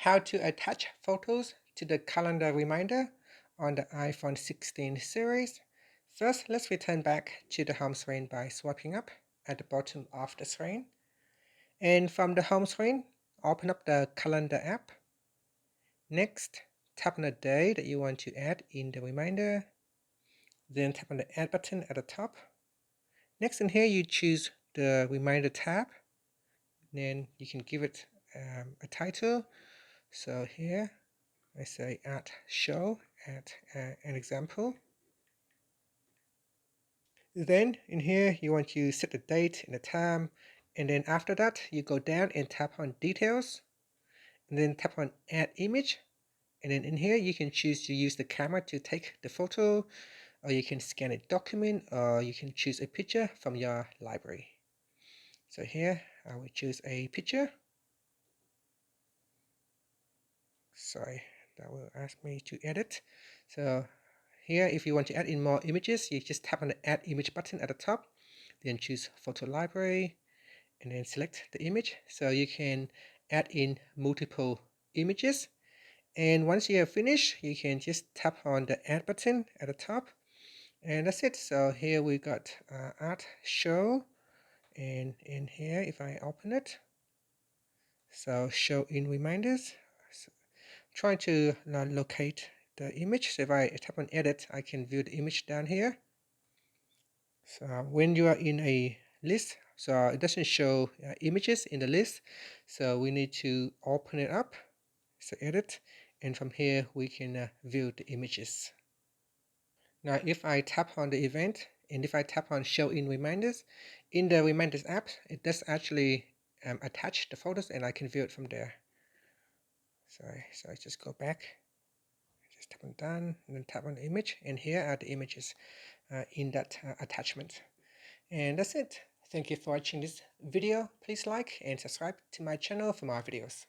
How to attach photos to the calendar reminder on the iPhone 16 series. First, let's return back to the home screen by swiping up at the bottom of the screen. And from the home screen, open up the calendar app. Next, tap on the day that you want to add in the reminder. Then tap on the add button at the top. Next in here, you choose the reminder tab. Then you can give it a title. So here I say add show, add an example. Then in here you want to set the date and the time, and then after that you go down and tap on details, and then tap on add image, and then in here you can choose to use the camera to take the photo, or you can scan a document, or you can choose a picture from your library. So here I will choose a picture. Sorry, that will ask me to edit. So here, if you want to add in more images, you just tap on the add image button at the top, then choose photo library, and then select the image. So you can add in multiple images. And once you have finished, you can just tap on the add button at the top, and that's it. So here we got add show, and in here, if I open it, so show in reminders. So trying to locate the image. So if I tap on edit, I can view the image down here. So when you are in a list, so it doesn't show images in the list, so we need to open it up. So edit, and from here we can view the images. Now if I tap on the event, and if I tap on show in reminders, in the reminders app, it does actually attach the photos, and I can view it from there. So I just go back, just tap on done, and then tap on the image, and here are the images in that attachment. And that's it. Thank you for watching this video. Please like and subscribe to my channel for more videos.